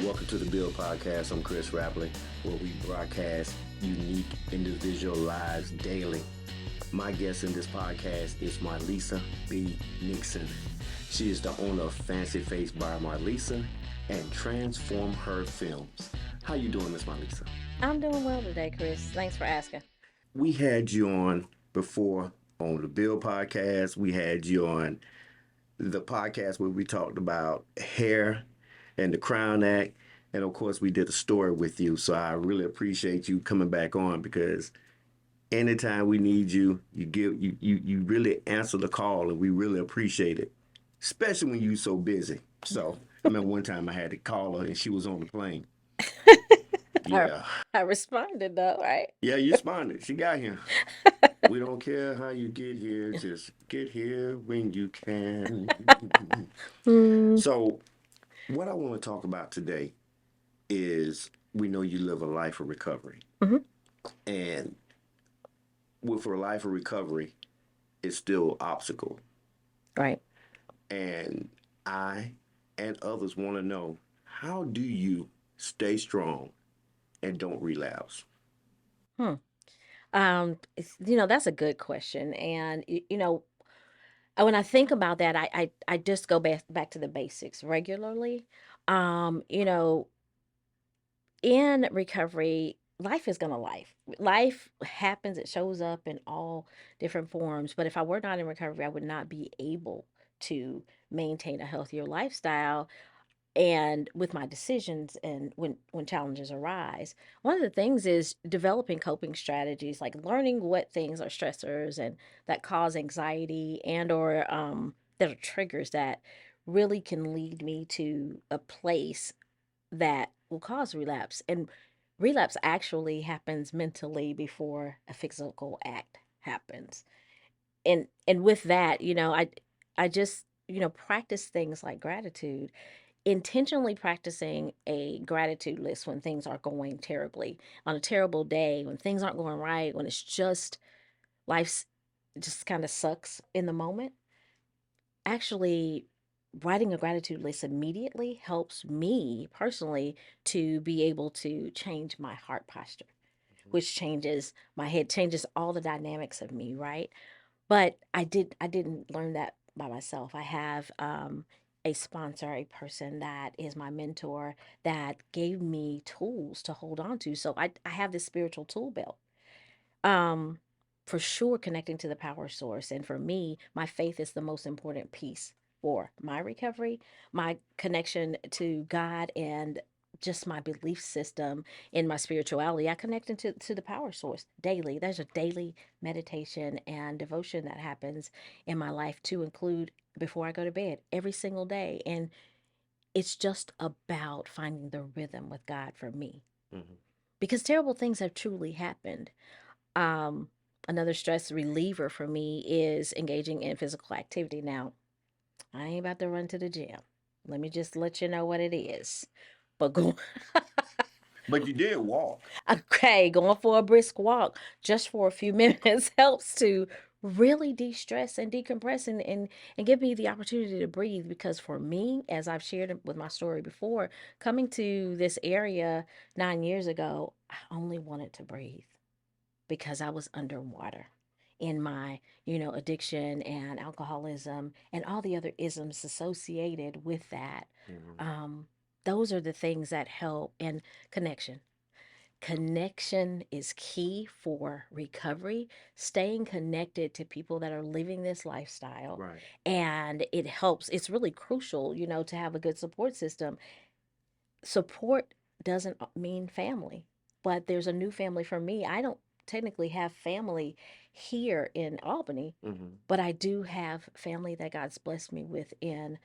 welcome to the Bill Podcast. I'm Chris Rapley, where we broadcast unique individual lives daily. My guest in this podcast is Marlisa B. Nixon. She is the owner of Fancy Face by Marlisa and Transform Her Films. How you doing, Miss Marlisa? I'm doing well today, Chris. Thanks for asking. We had you on before on the Bill Podcast. We had you on the podcast where we talked about hair and the Crown Act. And of course, we did a story with you. So I really appreciate you coming back on because anytime we need you, you really answer the call and we really appreciate it. Especially when you're so busy. So I remember one time I had to call her and she was on the plane. I, Yeah. I responded though, right? Yeah, you responded. She got here. We don't care how you get here, just get here when you can. Mm, So, what I want to talk about today is we know you live a life of recovery. hmm And with a life of recovery, it's still obstacle. Right. And I and others want to know, how do you stay strong and don't relapse? Hmm. That's a good question. And when I think about that, I just go back to the basics regularly. Um, you know, in recovery, life is gonna life. Life happens, it shows up in all different forms. But if I were not in recovery, I would not be able to maintain a healthier lifestyle and with my decisions and when challenges arise. One of the things is developing coping strategies, like learning what things are stressors and that cause anxiety and or that are triggers that really can lead me to a place that will cause relapse. And relapse actually happens mentally before a physical act happens. And with that, I just practice things like gratitude, intentionally practicing a gratitude list when things are going terribly, on a terrible day, when things aren't going right, when it's just life's just kind of sucks in the moment. Actually, writing a gratitude list immediately helps me personally to be able to change my heart posture, which changes my head, changes all the dynamics of me, right? But I didn't learn that by myself. I have a sponsor, a person that is my mentor that gave me tools to hold on to. So I have this spiritual tool belt. Um, for sure connecting to the power source. And for me, my faith is the most important piece for my recovery, my connection to God and just my belief system in my spirituality. I connect into the power source daily. There's a daily meditation and devotion that happens in my life to include before I go to bed every single day. And it's just about finding the rhythm with God for me. Mm-hmm. Because terrible things have truly happened. um, Another stress reliever for me is engaging in physical activity. Now, I ain't about to run to the gym. Let me just let you know what it is. But go, But you did walk. okay, going for a brisk walk just for a few minutes helps to really de-stress and decompress and give me the opportunity to breathe. Because for me, as I've shared with my story before, coming to this area 9 years ago, I only wanted to breathe because I was underwater in my, addiction and alcoholism and all the other isms associated with that. Mm-hmm. Um, those are the things that help. And connection. Connection is key for recovery, staying connected to people that are living this lifestyle. Right. And it helps. It's really crucial, to have a good support system. Support doesn't mean family, but there's a new family for me. I don't technically have family here in Albany, Mm-hmm. but I do have family that God's blessed me with in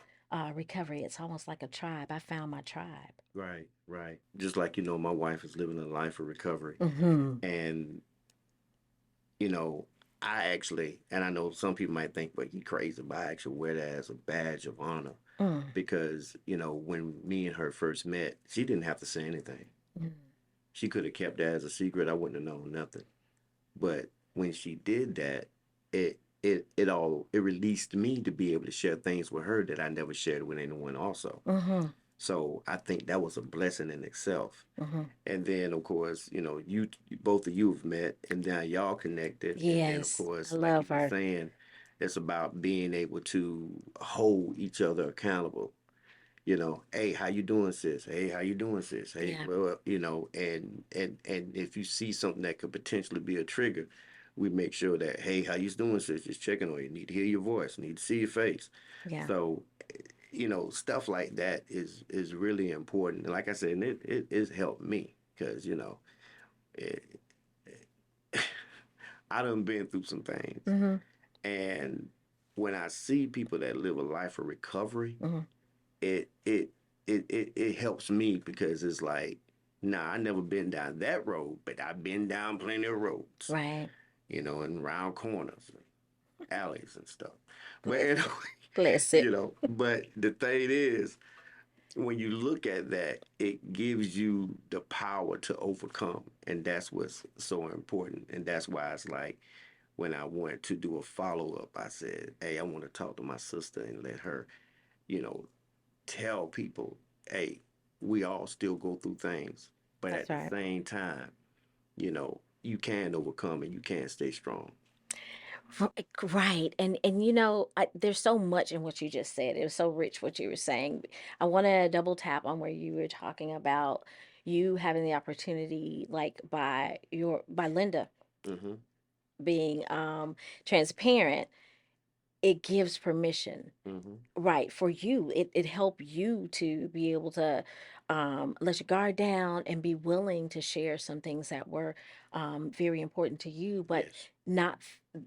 recovery. It's almost like a tribe. I found my tribe. Right, right. Just like, my wife is living a life of recovery. Mm-hmm. And, you know, I actually, and I know some people might think, but you crazy, but I actually wear that as a badge of honor Mm. because, when me and her first met, she didn't have to say anything. Mm. She could have kept that as a secret. I wouldn't have known nothing. But when she did that, it released me to be able to share things with her that I never shared with anyone also. Mm-hmm. So I think that was a blessing in itself. Hmm. And then of course, you both of you have met, and now y'all connected, and then of Yes, I course, like you love were her. saying, it's about being able to hold each other accountable. Hey, how you doing, sis? Hey, how you doing, sis? Hey, Yeah, well, and if you see something that could potentially be a trigger, we make sure that, hey, how you doing, sis? Just checking on you. Need to hear your voice. Need to see your face. yeah, So, stuff like that is really important. And like I said, and it's helped me because it, I done been through some things, hmm, and when I see people that live a life of recovery, hmm, it it it helps me because it's like, nah, I never been down that road, but I've been down plenty of roads, right. and round corners, alleys and stuff. But Bless anyway, it. Bless it. but the thing is, when you look at that, it gives you the power to overcome, and that's what's so important. And that's why it's like when I wanted to do a follow up, I said, "Hey, I want to talk to my sister and let her, you know, tell people, hey, we all still go through things, but at That's the right. same time, you can overcome and you can stay strong." Right. And there's so much in what you just said. It was so rich what you were saying. I want to double tap on where you were talking about you having the opportunity, like by Linda Mm-hmm. being transparent. It gives permission, Mm-hmm. right, for you. It helped you to be able to let your guard down and be willing to share some things that were very important to you, but Yes.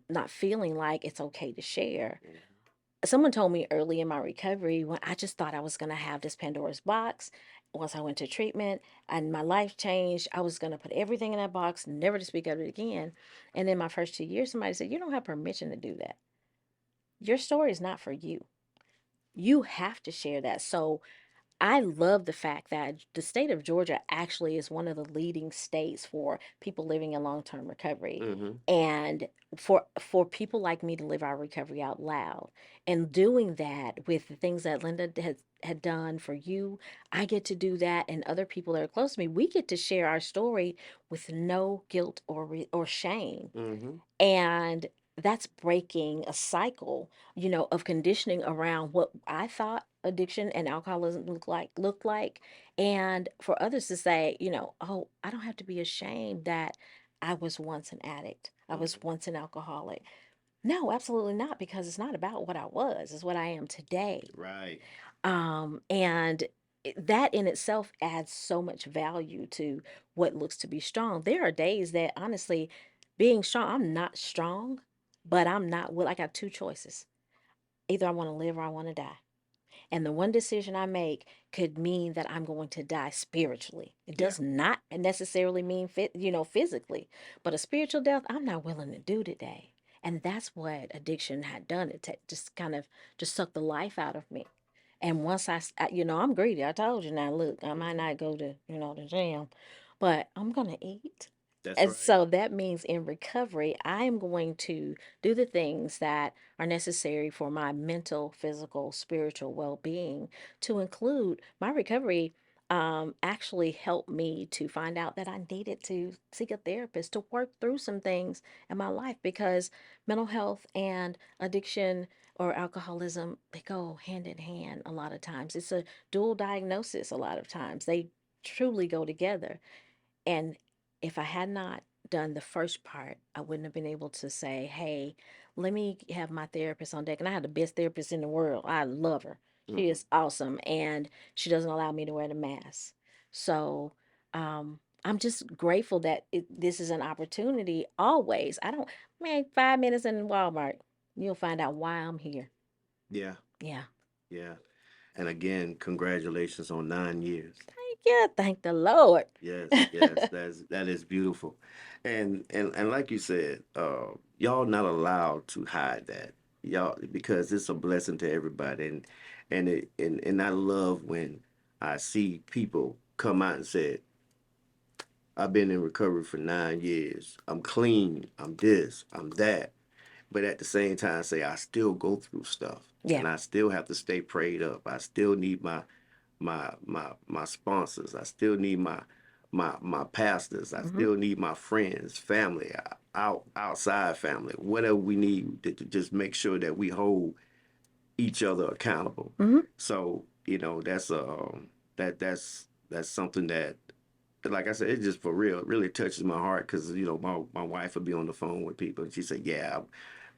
not feeling like it's okay to share. Mm-hmm. Someone told me early in my recovery when I just thought I was going to have this Pandora's box. Once I went to treatment and my life changed, I was going to put everything in that box, never to speak of it again. And in my first 2 years, somebody said, "You don't have permission to do that. Your story is not for you. You have to share that." So I love the fact that the state of Georgia actually is one of the leading states for people living in long-term recovery. Mm-hmm. And for people like me to live our recovery out loud and doing that with the things that Linda had done for you, I get to do that, and other people that are close to me, we get to share our story with no guilt or shame. Mm-hmm. And that's breaking a cycle, of conditioning around what I thought addiction and alcoholism looked like. And for others to say, "Oh, I don't have to be ashamed that I was once an addict. I was Mm-hmm. once an alcoholic." No, absolutely not, because it's not about what I was, it's what I am today. Right. And that in itself adds so much value to what looks to be strong. There are days that honestly, being strong, I'm not strong, but I'm not well. I got two choices. Either I want to live or I want to die. And the one decision I make could mean that I'm going to die spiritually. It Yeah. does not necessarily mean physically, but a spiritual death I'm not willing to do today. And that's what addiction had done. Just kind of just sucked the life out of me. And once I'm greedy. I told you now, look, I might Mm-hmm. not go to, the gym, but I'm going to eat. That's And right. so that means in recovery, I am going to do the things that are necessary for my mental, physical, spiritual well being, to include my recovery. Actually helped me to find out that I needed to seek a therapist to work through some things in my life, because mental health and addiction or alcoholism, they go hand in hand a lot of times. It's a dual diagnosis a lot of times. They truly go together. And if I had not done the first part, I wouldn't have been able to say, "Hey, let me have my therapist on deck." And I had the best therapist in the world. I love her. She Mm-hmm. is awesome. And she doesn't allow me to wear the mask. So I'm just grateful that this is an opportunity always. I don't, man, 5 minutes in Walmart, you'll find out why I'm here. Yeah. Yeah. Yeah. And again, congratulations on 9 years. Thank you. Thank the Lord. Yes, yes, that is beautiful, and like you said, y'all not allowed to hide that, y'all, because it's a blessing to everybody, and I love when I see people come out and say, "I've been in recovery for 9 years. I'm clean. I'm this. I'm that." But at the same time, say I still go through stuff, Yeah. and I still have to stay prayed up. I still need my my sponsors. I still need my pastors. I Mhm. still need my friends, family, outside family, whatever we need to just make sure that we hold each other accountable. Mhm. So that's that's something that, like I said, it just for real it really touches my heart because my wife would be on the phone with people and she said, "Yeah,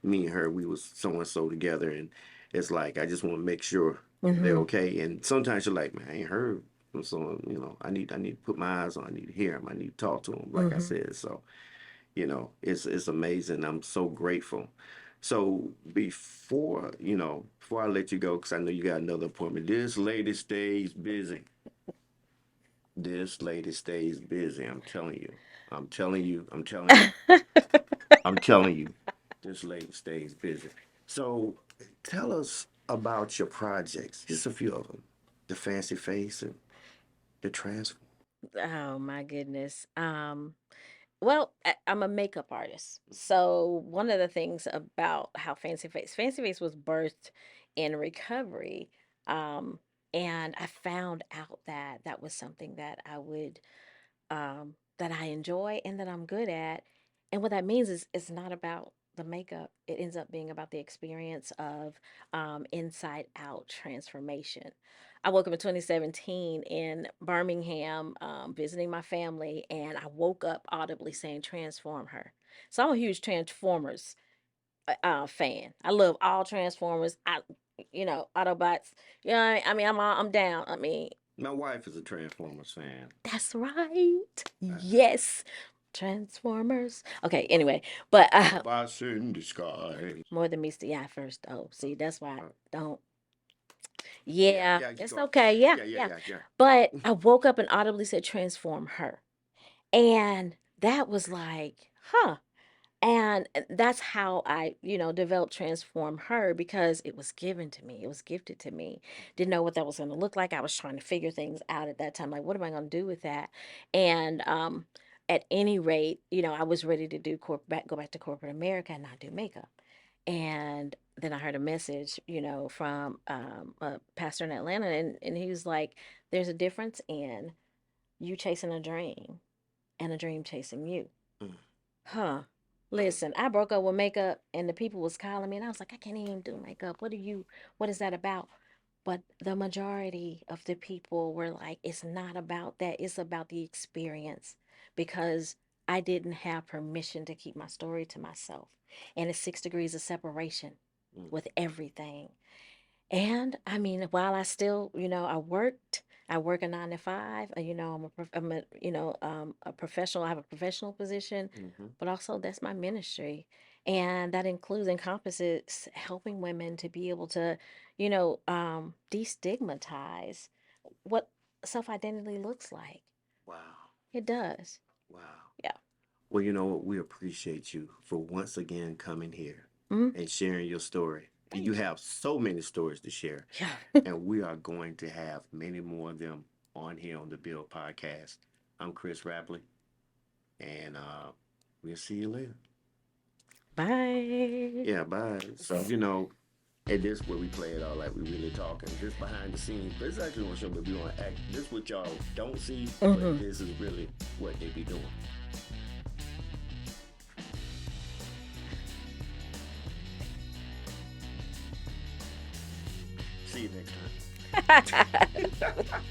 me and her we was so and so together," and it's like I just want to make sure they're Mhm. okay. And sometimes you're like, "Man, I ain't heard from someone. I need to put my eyes on. I need to hear him. I need to talk to him." Like I Mhm. said, so it's amazing. I'm so grateful. So before I let you go, because I know you got another appointment. This lady stays busy. This lady stays busy. I'm telling you. I'm telling you. I'm telling you. I'm telling you. This lady stays busy. So tell us about your projects. Just a few of them. The fancy face and the transform. Oh my goodness. Well, I'm a makeup artist. So one of the things about how Fancy Face was birthed in recovery. Um, and I found out that that was something that that I enjoy and that I'm good at. And what that means is it's not about the makeup. It ends up being about the experience of inside out transformation. I woke up in 2017 in Birmingham, visiting my family, and I woke up audibly saying, "Transform her." So I'm a huge Transformers fan. I love all Transformers. Autobots. Yeah, I mean, I'm down. I mean, My wife is a Transformers fan. that's right. Yes. Transformers. Okay, anyway, but Robots in disguise. more than meets the eye first. Oh, see, that's why I Uh, don't. yeah, Yeah, yeah, keep it's going. okay. Yeah, Yeah, yeah, yeah. yeah, yeah. But I woke up and audibly said, "Transform her." And that was like, huh. And that's how I developed Transform Her because it was given to me. It was gifted to me. Didn't know what that was going to look like. I was trying to figure things out at that time. Like, what am I going to do with that? And at any rate, I was ready to go back to corporate America and not do makeup. And then I heard a message, from a pastor in Atlanta, and he was like, "There's a difference in you chasing a dream and a dream chasing you." Mm. Huh. Listen, I broke up with makeup and the people was calling me and I was like, "I can't even do makeup. What is that about?" But the majority of the people were like, "It's not about that. It's about the experience." Because I didn't have permission to keep my story to myself. And it's 6 degrees of separation Mm. with everything. And I mean, while I still, I work a 9 to 5. I'm a professional. I have a professional position, Mm-hmm. but also that's my ministry, and that encompasses helping women to be able to, destigmatize what self identity looks like. Wow. It does. Wow. Yeah. Well, you know what? We appreciate you for once again coming here Mhm. and sharing your story. You Thank you. have so many stories to share, Yeah. and we are going to have many more of them on here on the Bill Podcast. I'm Chris Rapley, and we'll see you later. Bye. Yeah, bye. So, and this where we play it all like we really talking. This behind the scenes, but it's actually on show, but we want to act. This what y'all don't see, but Hmm. this is really what they be doing. See you next time.